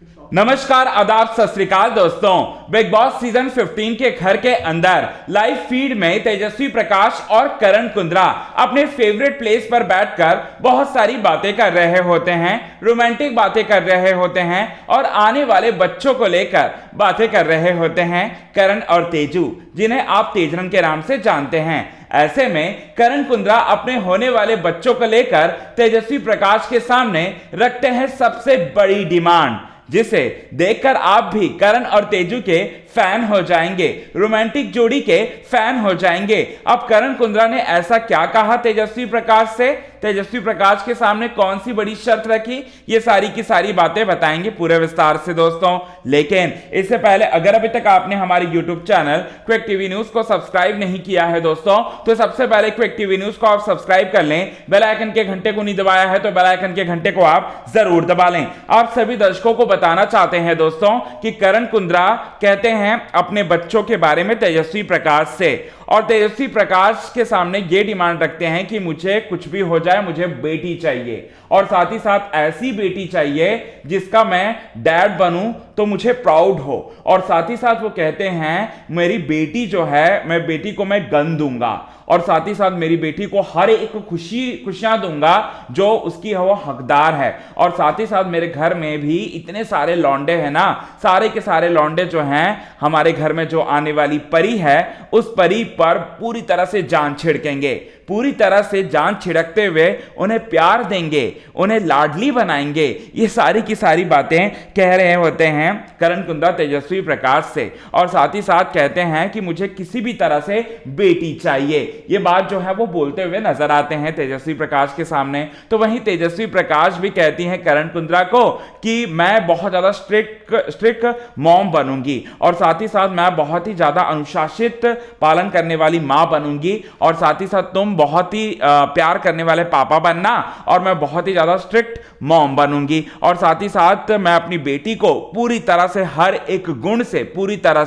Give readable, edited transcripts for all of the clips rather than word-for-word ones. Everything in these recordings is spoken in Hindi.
नमस्कार, आदाब, सत श्री अकाल दोस्तों। बिग बॉस सीजन 15 के घर के अंदर लाइव फीड में तेजस्वी प्रकाश और करण कुंद्रा अपने फेवरेट प्लेस पर बैठकर बहुत सारी बातें कर रहे होते हैं, रोमांटिक बातें कर रहे होते हैं और आने वाले बच्चों को लेकर बातें कर रहे होते हैं। करण और तेजू, जिन्हें आप तेजरन के नाम से जानते हैं। ऐसे में करण कुंद्रा अपने होने वाले बच्चों को लेकर तेजस्वी प्रकाश के सामने रखते हैं सबसे बड़ी डिमांड, जिसे देखकर आप भी करण और तेजू के फैन हो जाएंगे, रोमांटिक जोड़ी के फैन हो जाएंगे। अब करण कुंद्रा ने ऐसा क्या कहा तेजस्वी प्रकाश से, तेजस्वी प्रकाश के सामने कौन सी बड़ी शर्त रखी, ये सारी की सारी बातें बताएंगे पूरे विस्तार से दोस्तों। लेकिन इससे पहले अगर अभी तक आपने हमारे YouTube channel quick TV news को सब्सक्राइब नहीं किया है दोस्तों, तो सबसे पहले क्विक टीवी न्यूज को आप सब्सक्राइब कर लें। बेल आइकन के घंटे को नहीं दबाया है तो बेल आइकन के घंटे को आप जरूर दबा लें। आप सभी दर्शकों को बताना चाहते हैं दोस्तों कि करण कुंद्रा कहते हैं अपने बच्चों के बारे में तेजस्वी प्रकाश से, और तेजस्वी प्रकाश के सामने ये डिमांड रखते हैं कि मुझे कुछ भी हो जाए, मुझे बेटी चाहिए, और साथ ही साथ ऐसी बेटी चाहिए जिसका मैं डैड बनूं तो मुझे प्राउड हो। और साथ ही साथ वो कहते हैं मेरी बेटी जो है, मैं बेटी को मैं गन दूंगा, और साथ ही साथ मेरी बेटी को हर एक खुशियां दूंगा जो उसकी वो हकदार है। और साथ ही साथ मेरे घर में भी इतने सारे लौंडे हैं ना, सारे के सारे लौंडे जो हैं हमारे घर में, जो आने वाली परी है उस परी पर पूरी तरह से जान छिड़केंगे, पूरी तरह से जान छिड़कते हुए उन्हें प्यार देंगे, उन्हें लाडली बनाएंगे। ये सारी की सारी बातें कह रहे होते हैं करण कुंद्रा तेजस्वी प्रकाश से, और साथ ही साथ कहते हैं कि मुझे किसी भी तरह से बेटी चाहिए। ये बात जो है वो बोलते हुए नजर आते हैं तेजस्वी प्रकाश के सामने। तो वहीं तेजस्वी प्रकाश भी कहती हैं करण कुंद्रा को कि मैं बहुत ज्यादा स्ट्रिक्ट मॉम बनूंगी, और साथ ही साथ मैं बहुत ही ज्यादा अनुशासित पालन करने वाली मां बनूंगी, और साथ ही साथ तुम बहुत ही प्यार करने वाले पापा बनना, और मैं बहुत ही ज्यादा स्ट्रिक्ट मॉम बनूंगी, और साथ ही साथ मैं अपनी बेटी को पूरी तरह से हर एक गुण से पूरी तरह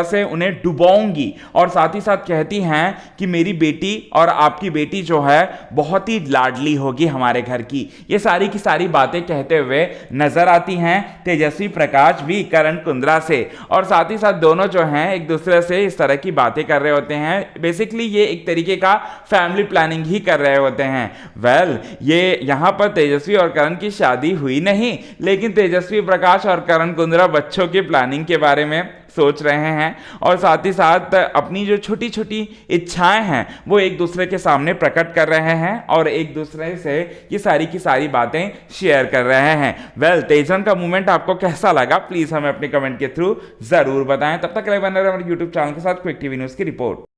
से उन्हें डुबाऊंगी। और साथ ही साथ कहती हैं कि मेरी बेटी और आपकी बेटी जो है बहुत ही लाडली होगी हमारे घर की। ये सारी की सारी बातें कहते हुए नजर आती हैं तेजस्वी प्रकाश भी करण कुंद्रा से, और साथ ही साथ दोनों जो हैं एक दूसरे से इस तरह की बातें कर रहे होते हैं। बेसिकली ये एक तरीके का फैमिली प्लानिंग ही कर रहे होते हैं। वेल, ये यहां पर तेजस्वी और करण की शादी हुई नहीं, लेकिन तेजस्वी प्रकाश और करण कुंद्रा बच्चों की प्लानिंग के बारे में सोच रहे हैं, और साथ ही साथ अपनी जो छोटी छोटी इच्छाएं हैं वो एक दूसरे के सामने प्रकट कर रहे हैं, और एक दूसरे से ये सारी की सारी बातें शेयर कर रहे हैं। वेल, तेजन का मूवमेंट आपको कैसा लगा, प्लीज हमें अपने कमेंट के थ्रू जरूर बताएं। तब तक बने रहिए हमारे यूट्यूब चैनल के साथ क्विक टीवी न्यूज की रिपोर्ट।